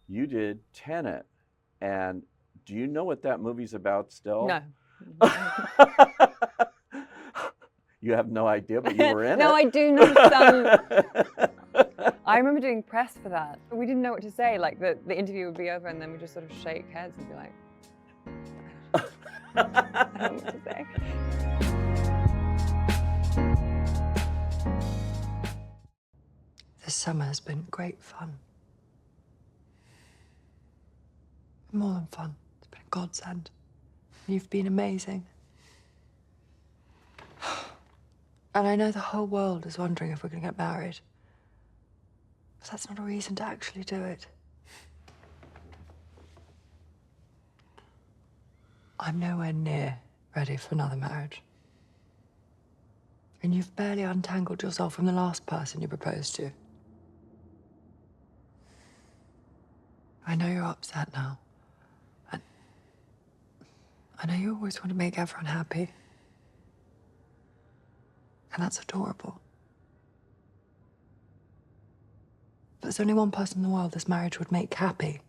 You did Tenet, and do you know what that movie's about still? No. You have no idea, but you were in No, it. I do know some. I remember doing press for that. We didn't know what to say. Like the interview would be over, and then we just sort of shake heads and be like, I don't know what to say. This summer has been great fun. More than fun. It's been a godsend. You've been amazing. And I know the whole world is wondering if we're going to get married. But that's not a reason to actually do it. I'm nowhere near ready for another marriage. And you've barely untangled yourself from the last person you proposed to. I know you're upset now. And I know you always want to make everyone happy. And that's adorable. But there's only one person in the world this marriage would make happy.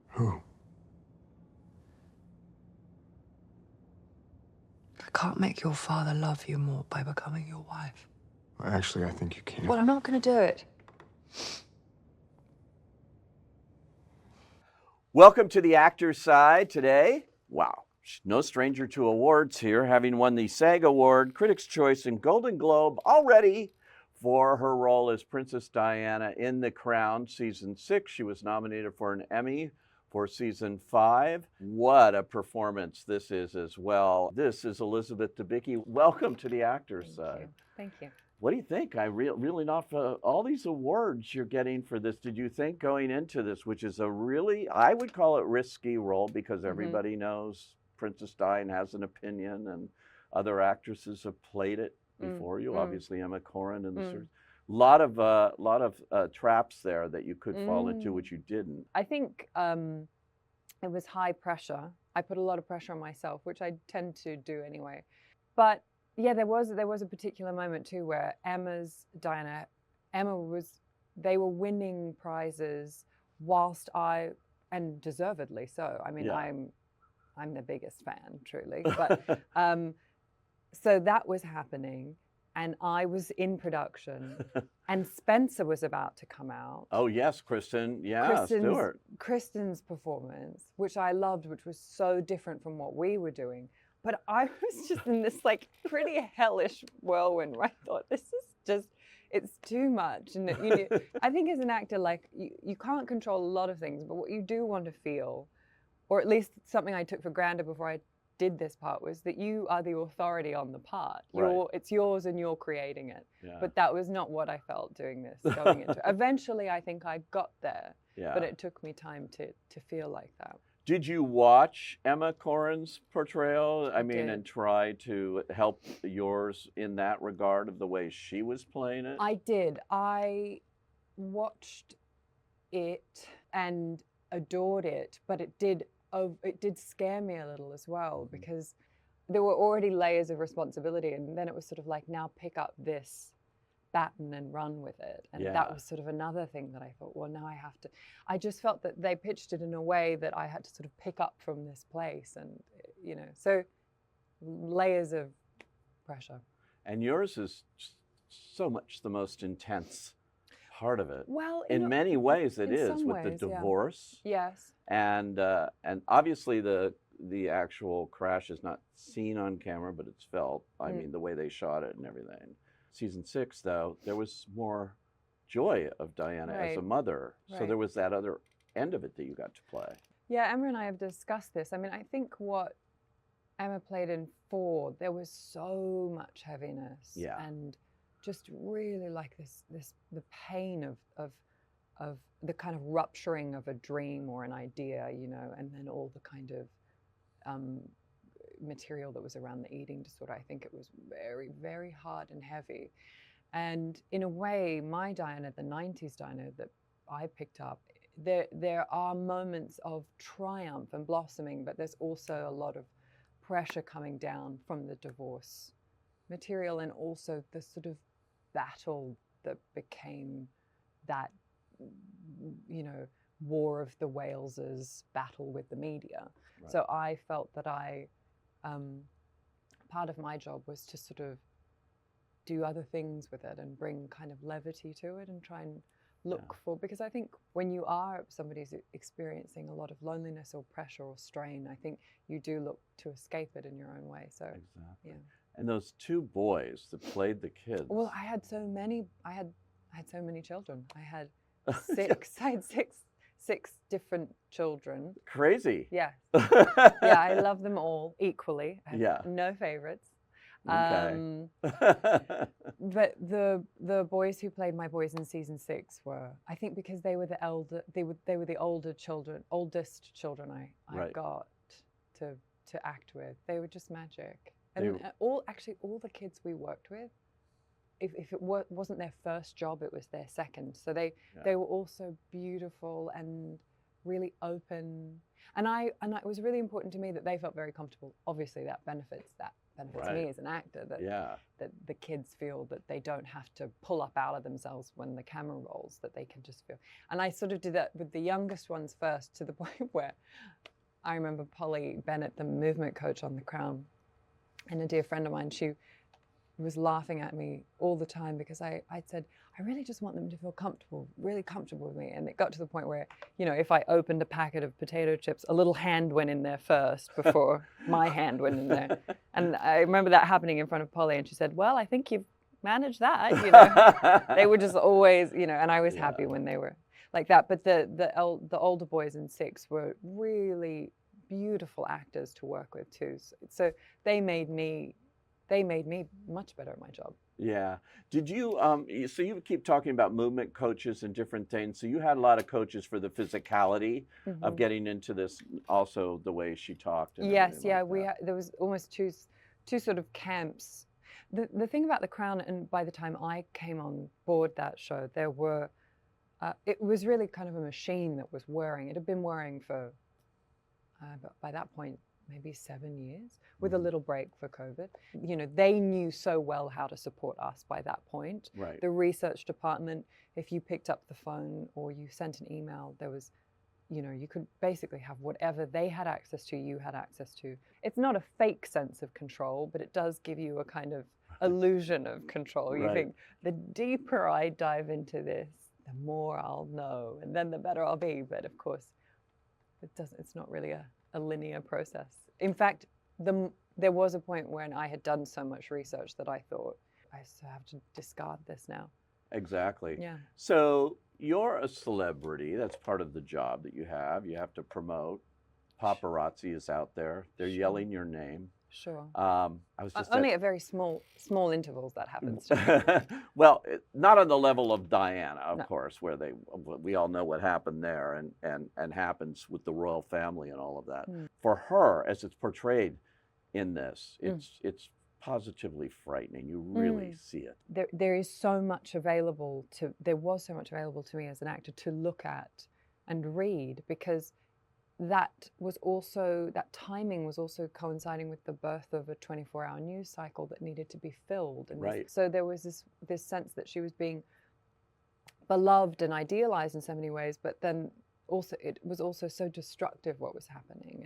Who? I can't make your father love you more by becoming your wife. Well, actually, I think you can. Well, I'm not going to do it. Welcome to the Actor's Side today. Wow, she's no stranger to awards here, having won the SAG Award, Critics' Choice, and Golden Globe already for her role as Princess Diana in The Crown Season 6. She was nominated for an Emmy for Season 5. What a performance this is as well. This is Elizabeth Debicki. Welcome to the Actor's Side. Thank you. What do you think? Really not all these awards you're getting for this. Did you think going into this, which is a really, I would call it risky role because everybody knows Princess Diana has an opinion and other actresses have played it before you. Obviously, Emma Corrin and the series. Lot of traps there that you could fall into, which you didn't. I think it was high pressure. I put a lot of pressure on myself, which I tend to do anyway. But yeah, there was a particular moment too where they were winning prizes whilst and deservedly so. I mean, Yeah. I'm the biggest fan, truly. But so that was happening, and I was in production, and Spencer was about to come out. Oh yes, Kristen. Yeah, Stewart. Kristen's performance, which I loved, which was so different from what we were doing. But I was just in this like pretty hellish whirlwind where I thought, this is just, it's too much. And I think as an actor, like you can't control a lot of things, but what you do want to feel, or at least something I took for granted before I did this part, was that you are the authority on the part. Right. It's yours and you're creating it. Yeah. But that was not what I felt doing this, going into it. Eventually, I think I got there, Yeah. but it took me time to feel like that. Did you watch Emma Corrin's portrayal? I mean, did. and try to help yours in that regard of the way she was playing it? I did. I watched it and adored it, but it did scare me a little as well, because there were already layers of responsibility, and then it was sort of like, now pick up this baton and run with it. And that was sort of another thing that I thought, well, now I have to. I just felt that they pitched it in a way that I had to sort of pick up from this place, and so layers of pressure. And yours is so much the most intense part of it. Well, in many ways it in is, some with the ways, yeah. divorce. Yes. And obviously the actual crash is not seen on camera, but it's felt. I mean, the way they shot it and everything. Season 6, though, there was more joy of Diana as a mother. So there was that other end of it that you got to play. Yeah, Emma and I have discussed this. I mean, I think what Emma played in 4, there was so much heaviness. Yeah. And just really like the pain of the kind of rupturing of a dream or an idea, and then all the kind of material that was around the eating disorder. I think it was very, very hard and heavy. And in a way, my Diana, the 90s Diana that I picked up, there are moments of triumph and blossoming, but there's also a lot of pressure coming down from the divorce material, and also the sort of battle that became that, you know, war of the Wales's battle with the media. Right. So I felt that part of my job was to sort of do other things with it and bring kind of levity to it and try and look for, because I think when you are somebody's experiencing a lot of loneliness or pressure or strain, I think you do look to escape it in your own way. So Exactly. yeah. And those two boys that played the kids. Well, I had so many children. I had six. I had six different children. Crazy. Yeah. Yeah, I love them all equally. I have no favorites. Okay. But the boys who played my boys in season 6 were, I think, because they were the elder, they were the oldest children I got to act with. They were just magic. And all the kids we worked with, if it wasn't their first job, it was their second. So they were also beautiful and really open. And it was really important to me that they felt very comfortable. Obviously, that benefits me as an actor, that the kids feel that they don't have to pull up out of themselves when the camera rolls, that they can just feel. And I sort of did that with the youngest ones first, to the point where I remember Polly Bennett, the movement coach on The Crown, and a dear friend of mine, she was laughing at me all the time because I said, I really just want them to feel comfortable, really comfortable with me. And it got to the point where, you know, if I opened a packet of potato chips, a little hand went in there first before my hand went in there. And I remember that happening in front of Polly, and she said, well, I think you've managed that, you know. They were just always, you know, and I was happy when they were like that. But the older boys in 6 were really beautiful actors to work with too. So they made me much better at my job. Yeah. Did you, so you keep talking about movement coaches and different things. So you had a lot of coaches for the physicality of getting into this, also the way she talked. And yes, yeah, like there was almost two sort of camps. The thing about The Crown, and by the time I came on board that show, there were, it was really kind of a machine that was whirring. It had been whirring for, by that point, maybe 7 years, with a little break for COVID. You know, they knew so well how to support us by that point. Right. The research department, if you picked up the phone or you sent an email, there was, you know, you could basically have whatever they had access to, you had access to. It's not a fake sense of control, but it does give you a kind of illusion of control. You think, the deeper I dive into this, the more I'll know, and then the better I'll be. But of course, it's not really a linear process. In fact, there was a point when I had done so much research that I thought, I have to discard this now. Exactly. Yeah. So you're a celebrity. That's part of the job that you have. You have to promote. Paparazzi is out there. They're yelling your name. Sure. I was just only at very small intervals that happens to me. Well, not on the level of Diana, of course, where we all know what happened there and happens with the royal family and all of that. For her, as it's portrayed in this, it's positively frightening. You really see it. There was so much available to me as an actor to look at and read, because that timing was also coinciding with the birth of a 24-hour news cycle that needed to be filled. And so there was this sense that she was being beloved and idealized in so many ways, but then also it was also so destructive what was happening,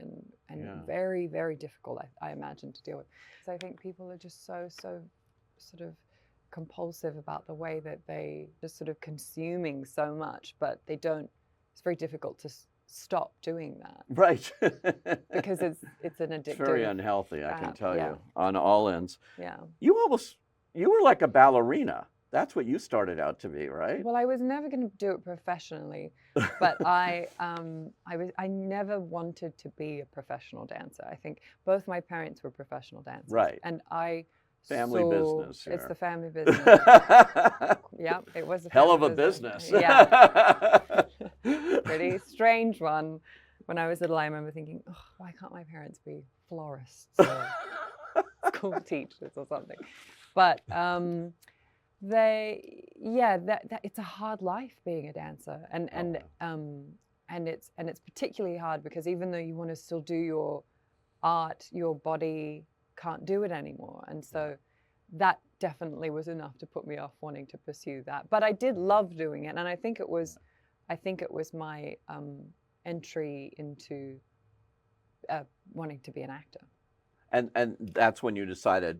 and very, very difficult, I imagine, to deal with. So I think people are just so sort of compulsive about the way that they just sort of consuming so much, but they don't, it's very difficult to stop doing that. Right. Because it's an addictive. It's very unhealthy, I can tell yeah. you, on all ends. Yeah. You were like a ballerina. That's what you started out to be, right? Well, I was never going to do it professionally, but I never wanted to be a professional dancer. I think both my parents were professional dancers. Right. And I Family business here. It's the family business. Yeah, it was a hell of a business. Yeah. Pretty strange one. When I was little, I remember thinking, oh, why can't my parents be florists or school teachers or something? But it's a hard life being a dancer, and it's particularly hard because even though you want to still do your art, your body can't do it anymore, and so that definitely was enough to put me off wanting to pursue that. But I did love doing it, and I think it was my entry into wanting to be an actor. And that's when you decided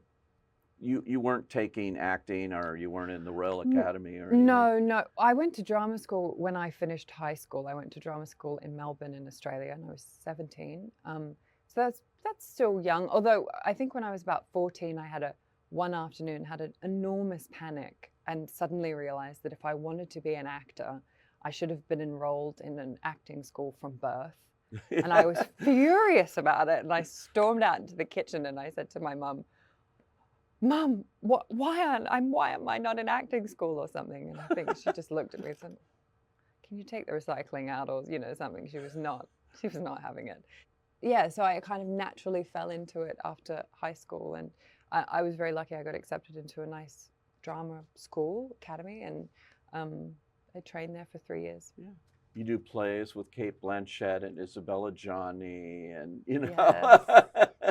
you weren't taking acting, or you weren't in the Royal Academy or anything? No. I went to drama school when I finished high school. I went to drama school in Melbourne in Australia, and I was 17. So that's still young. Although I think when I was about 14, I had one afternoon had an enormous panic and suddenly realized that if I wanted to be an actor, I should have been enrolled in an acting school from birth. And I was furious about it. And I stormed out into the kitchen and I said to my mum, "Mum, why am I not in acting school or something?" And I think she just looked at me and said, "Can you take the recycling out?" or something. She was not having it. Yeah, so I kind of naturally fell into it after high school, and I was very lucky. I got accepted into a nice drama school academy, and I trained there for 3 years. Yeah. You do plays with Kate Blanchett and Isabella Gianni, and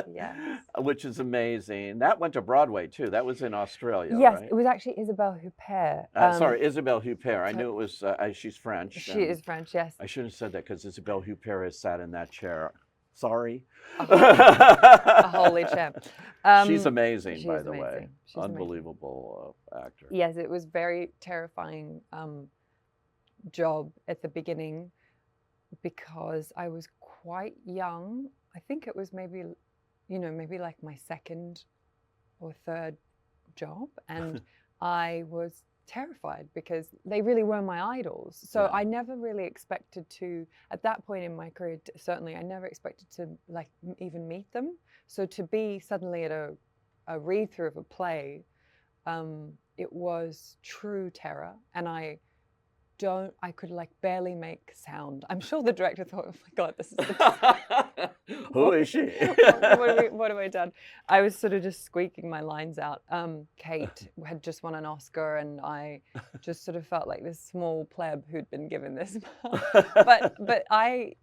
Yes. which is amazing. That went to Broadway too. That was in Australia, Yes, right? it was actually Isabelle Huppert. Sorry, Isabelle Huppert. I knew it was. She's French. She is French, yes. I shouldn't have said that because Isabelle Huppert has sat in that chair. Sorry. A holy chair. She's amazing, she by is the way. amazing. She's Unbelievable actor. Yes, it was very terrifying job at the beginning because I was quite young. I think it was maybe like my second or third job, and I was terrified because they really were my idols. So Yeah. I never really expected to, at that point in my career, certainly I never expected to even meet them. So to be suddenly at a read through of a play, it was true terror, and I could barely make sound. I'm sure the director thought, "Oh my God, this is Who is she? what have I done?" I was sort of just squeaking my lines out. Kate had just won an Oscar, and I just sort of felt like this small pleb who'd been given this. but I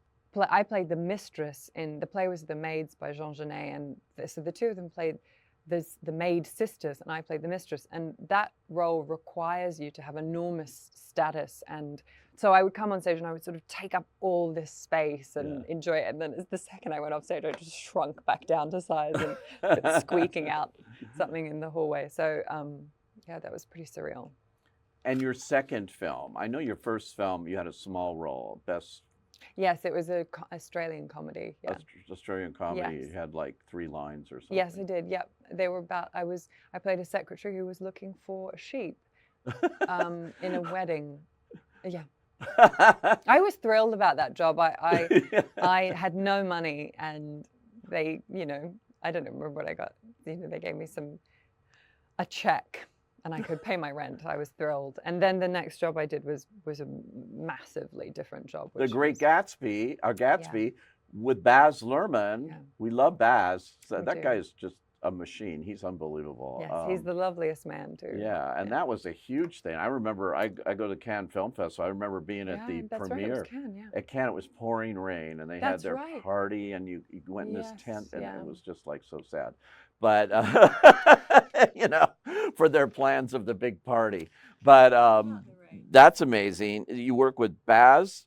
played the mistress in the play. Was The Maids by Jean Genet, and so the two of them played the maid sisters, and I played the mistress, and that role requires you to have enormous status. And so I would come on stage and I would sort of take up all this space and enjoy it, and then the second I went off stage I just shrunk back down to size and squeaking out something in the hallway. So that was pretty surreal. And your second film, I know your first film you had a small role, best. Yes, it was an Australian comedy. Yeah. Australian comedy. Yes. You had like 3 lines or something. Yes, I did. Yep. They were about. I played a secretary who was looking for a sheep in a wedding. Yeah. I was thrilled about that job. I had no money, and they, I don't remember what I got. They gave me a check, and I could pay my rent. I was thrilled. And then the next job I did was a massively different job. The Great Gatsby, with Baz Luhrmann. Yeah. We love Baz. We That do. guy is just a machine. He's unbelievable. Yes, he's the loveliest man too. Yeah, and that was a huge thing. I remember I go to Cannes Film Festival. I remember being at the that's premiere. Right, it was Cannes, yeah. At Cannes, it was pouring rain, and they That's had their right. party, and you went in this Yes, tent, and yeah. it was just like so sad. But for their plans of the big party. But that's amazing. You work with Baz.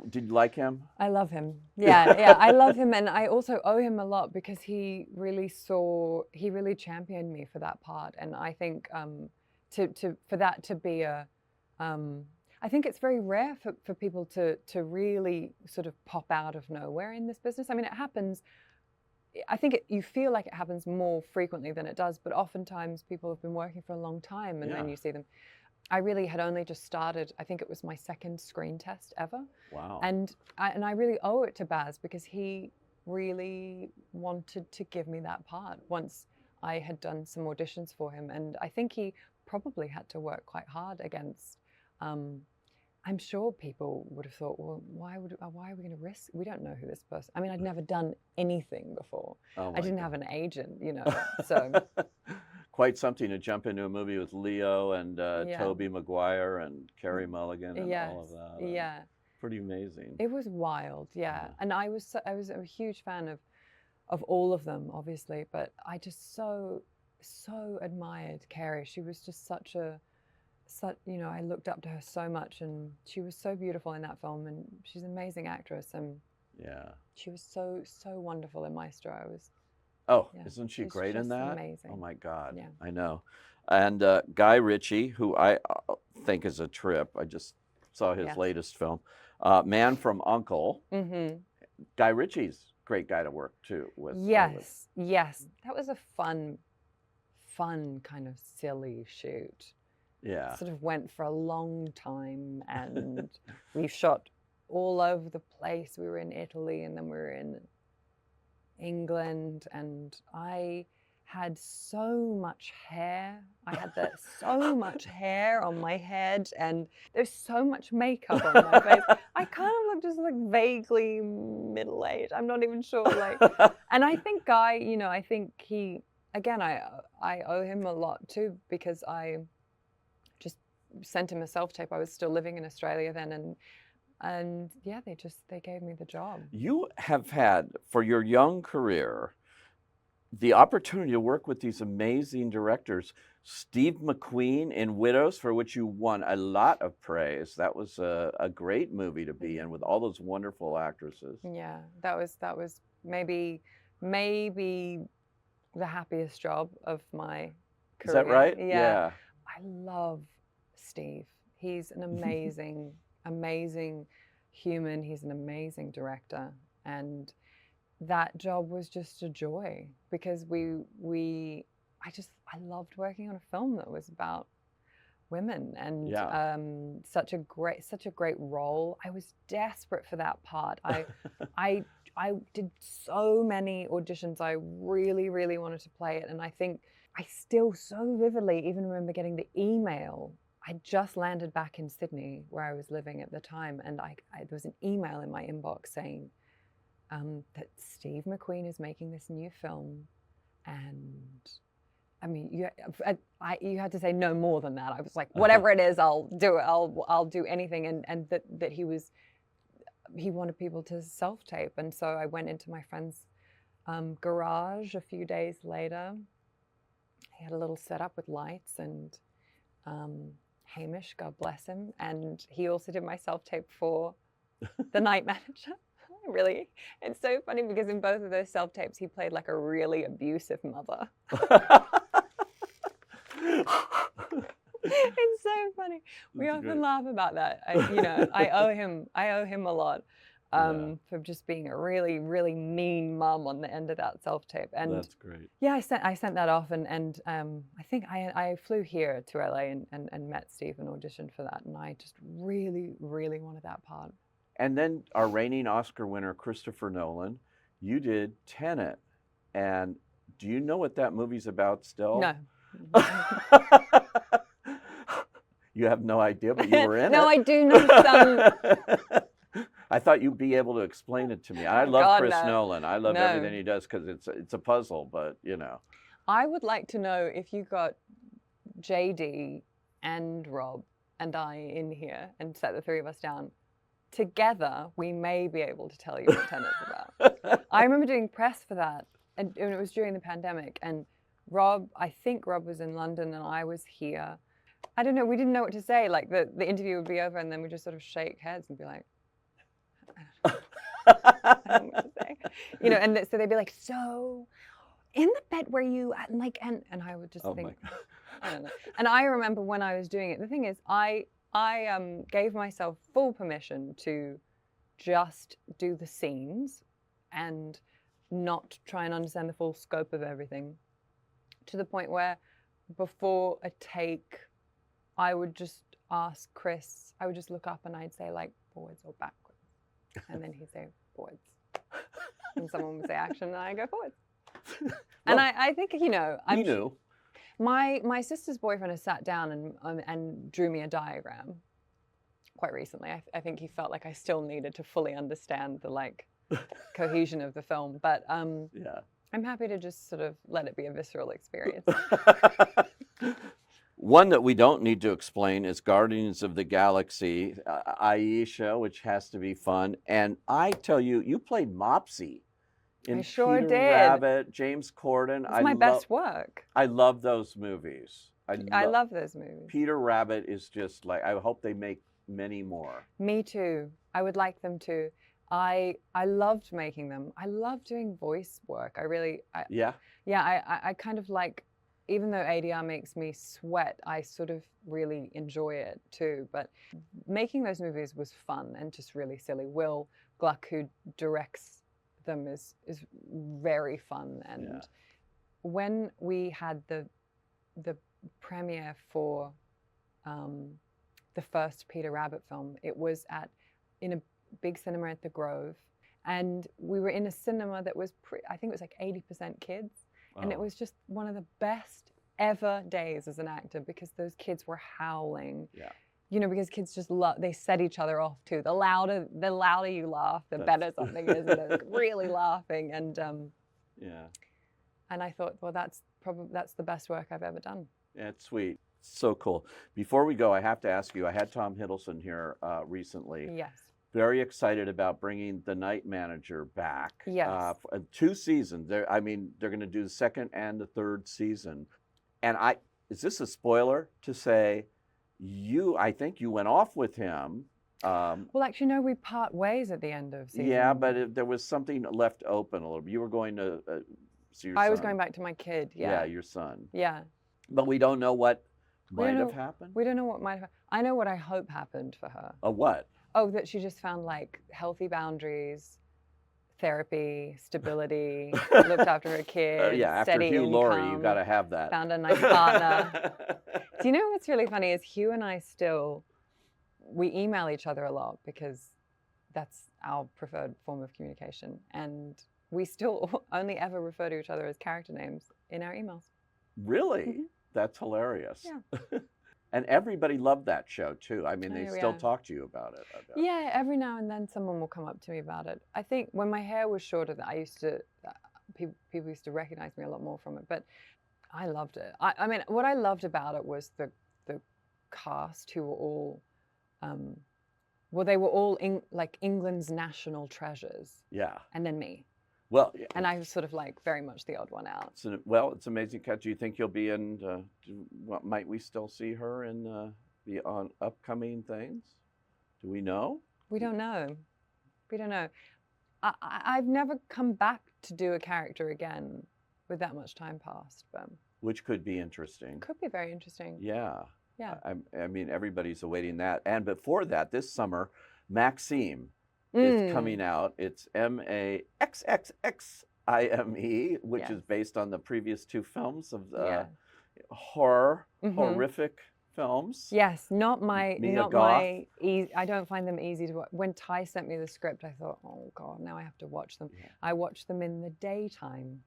Did you like him? I love him. Yeah, I love him, and I also owe him a lot because he really championed me for that part, and I think for that to be I think it's very rare for people to really sort of pop out of nowhere in this business. I mean, it happens. I think you feel like it happens more frequently than it does, but oftentimes people have been working for a long time, and then you see them. I really had only just started. I think it was my second screen test ever. Wow. And I really owe it to Baz because he really wanted to give me that part once I had done some auditions for him. And I think he probably had to work quite hard against. I'm sure people would have thought, well, why are we going to risk? We don't know who this person. I mean, I'd never done anything before. I didn't have an agent, so. Quite something to jump into a movie with Leo and Tobey Maguire and Carey Mulligan and all of that. Yeah. Pretty amazing. It was wild, yeah. And I was a huge fan of all of them, obviously, but I just so so admired Carrie. She was just I looked up to her so much, and she was so beautiful in that film, and she's an amazing actress, and Yeah. she was so wonderful in Maestro. Yeah, Isn't she she's great in just that? amazing. Oh my God. Yeah. I know. And Guy Ritchie, who I think is a trip. I just saw his Yes. latest film, Man from U.N.C.L.E. Mm-hmm. Guy Ritchie's a great guy to work too with. Yes. That was a fun kind of silly shoot. Yeah. Sort of went for a long time, and we shot all over the place. We were in Italy, and then we were in England, and I had so much hair. I had so much hair on my head, and there's so much makeup on my face. I kind of look just like vaguely middle-aged. I'm not even sure. And I think Guy, I think he, again, I owe him a lot too, because I just sent him a self-tape. I was still living in Australia then, and yeah, they gave me the job. You have had, for your young career, the opportunity to work with these amazing directors. Steve McQueen in Widows, for which you won a lot of praise. That was a great movie to be in with all those wonderful actresses. Yeah, that was maybe the happiest job of my career. Is that right? Yeah. I love Steve. He's an amazing human. He's an amazing director, and that job was just a joy, because I loved working on a film that was about women, and such a great role. I was desperate for that part. I did so many auditions. I really wanted to play it, and I think I still so vividly even remember getting the email. I just landed back in Sydney, where I was living at the time, and there was an email in my inbox saying that Steve McQueen is making this new film, and I mean, you had to say no more than that. I was like, whatever it is, I'll do it. I'll do anything, and that he wanted people to self-tape, and so I went into my friend's garage a few days later. He had a little setup with lights, and Hamish, God bless him, and he also did my self-tape for The Night Manager. Really, it's so funny because in both of those self-tapes, he played like a really abusive mother. It's so funny. We That's often great. laugh about that. I owe him a lot for just being a really mean mum on the end of that self-tape. And that's great. yeah, I sent that off, and I think I flew here to LA and met Steve and auditioned for that, and I just really wanted that part. And then our reigning Oscar winner, Christopher Nolan, you did Tenet. And do you know what that movie's about still? No. You have no idea, but you were in it. No, I do know some. I thought you'd be able to explain it to me. I love God, Chris no. Nolan. I love No. everything he does because it's a puzzle, but I would like to know if you got JD and Rob and I in here and set the three of us down. Together, we may be able to tell you what Tenet's about. I remember doing press for that, and it was during the pandemic, and I think Rob was in London and I was here. I don't know, we didn't know what to say. Like the interview would be over, and then we just sort of shake heads and be like, I don't know what to say. And so they'd be like, so in the bed where you and I would just think, I don't know. And I remember when I was doing it, the thing is, I gave myself full permission to just do the scenes and not try and understand the full scope of everything, to the point where before a take, I would just ask Chris, I would just look up and I'd say like forwards or backwards. And then he'd say forwards. And someone would say action and I go forwards. And I think, you knew. My sister's boyfriend has sat down and drew me a diagram quite recently. I think he felt like I still needed to fully understand the cohesion of the film. But yeah. I'm happy to just sort of let it be a visceral experience. One that we don't need to explain is Guardians of the Galaxy, Aisha, which has to be fun. And I tell you, you played Mopsy in sure Peter did. Rabbit, James Corden. It's my best work. I love those movies. I love those movies. Peter Rabbit is just like, I hope they make many more. Me too. I would like them to. I loved making them. I love doing voice work. Yeah. I kind of like, even though ADR makes me sweat, I sort of really enjoy it too. But making those movies was fun and just really silly. Will Gluck, who directs them, is very fun. And when we had the premiere for the first Peter Rabbit film, it was in a big cinema at the Grove, and we were in a cinema that was I think it was like 80% kids, and it was just one of the best ever days as an actor, because those kids were howling. Yeah. You know, because kids just they set each other off too. The louder you laugh, the better something is. They're really laughing, and and I thought, well, that's the best work I've ever done. Yeah, it's sweet. So cool. Before we go, I have to ask you, I had Tom Hiddleston here recently. Yes. Very excited about bringing The Night Manager back. Yes. 2 seasons. They're going to do the second and the third season. And is this a spoiler to say, I think you went off with him? Well, actually, no, we part ways at the end of season. Yeah, but there was something left open a little bit. You were going to see your son. I was going back to my kid, Yeah, your son. Yeah. But we don't know what might have happened? We don't know what might have. I know what I hope happened for her. What? Oh, that she just found like healthy boundaries, therapy, stability, looked after her kid. Yeah, after steady Hugh income, Laurie, you've got to have that. Found a nice partner. Do you know what's really funny is Hugh and I we email each other a lot because that's our preferred form of communication. And we still only ever refer to each other as character names in our emails. Really? Mm-hmm. That's hilarious. Yeah. And everybody loved that show too. I mean, they still talk to you about it. Yeah, every now and then someone will come up to me about it. I think when my hair was shorter, I used to, people used to recognize me a lot more from it. But I loved it. I mean, what I loved about it was the cast, who were all, they were all like England's national treasures. Yeah. And then me. Well, and I was sort of like very much the odd one out. It's amazing. Do you think you'll be in? Might we still see her in the upcoming things? Do we know? We don't know. We don't know. I've never come back to do a character again with that much time passed. But which could be interesting. Could be very interesting. Yeah. Yeah. I mean, everybody's awaiting that. And before that, this summer, MaXXXine. It's coming out. It's MaXXXine, which is based on the previous 2 films of the horrific films. Yes, not my. I don't find them easy to watch. When Ty sent me the script, I thought, oh God, now I have to watch them. Yeah. I watch them in the daytime.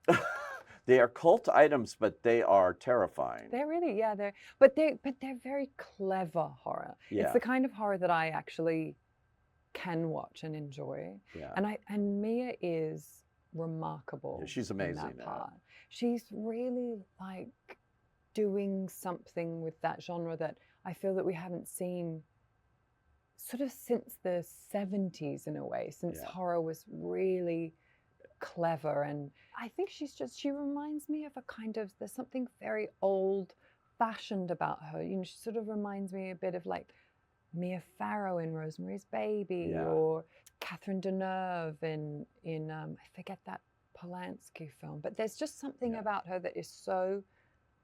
They are cult items, but they are terrifying. They're really, but they're very clever horror. Yeah. It's the kind of horror that I actually can watch and enjoy. Yeah. And Mia is remarkable. Yeah, she's amazing. In that part. She's really like doing something with that genre that I feel that we haven't seen sort of since the 70s in a way, since horror was really clever. And I think she reminds me of there's something very old fashioned about her. You know, she sort of reminds me a bit of like Mia Farrow in Rosemary's Baby, or Catherine Deneuve in I forget that Polanski film. But there's just something about her that is so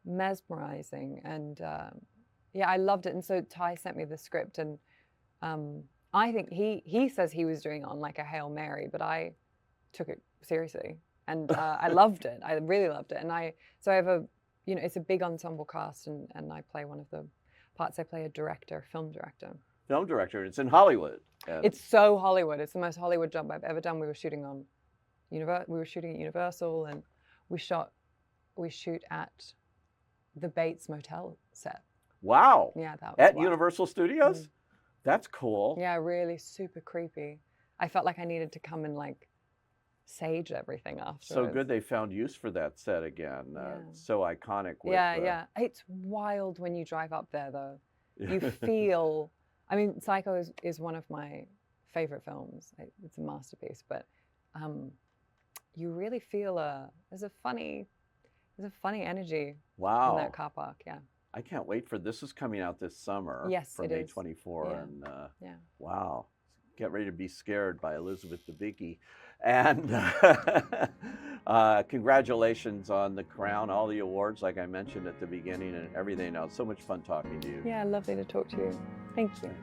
mesmerizing, and I loved it. And so Ty sent me the script, and I think he says he was doing it on like a Hail Mary, but I took it seriously, and I loved it. I really loved it, and I have it's a big ensemble cast, and I play one of the parts. I play a film director. Film director. It's in Hollywood. It's so Hollywood. It's the most Hollywood job I've ever done. We were shooting at Universal, and we shoot at the Bates Motel set. Wow. Yeah, that was at Universal Studios. Mm-hmm. That's cool. Yeah, really super creepy. I felt like I needed to come and like sage everything afterwards. So good they found use for that set again. So iconic. Yeah. It's wild when you drive up there, though. You feel. I mean, Psycho is one of my favorite films. It's a masterpiece, but you really feel there's a funny energy in Wow. that car park. Yeah. I can't wait for this. Is coming out this summer. Yes, for it May is. 24. Yeah. And Yeah. wow. Get ready to be scared by Elizabeth Debicki. And congratulations on the crown, all the awards, like I mentioned at the beginning, and everything else. So much fun talking to you. Yeah, lovely to talk to you. Thank you. Thanks.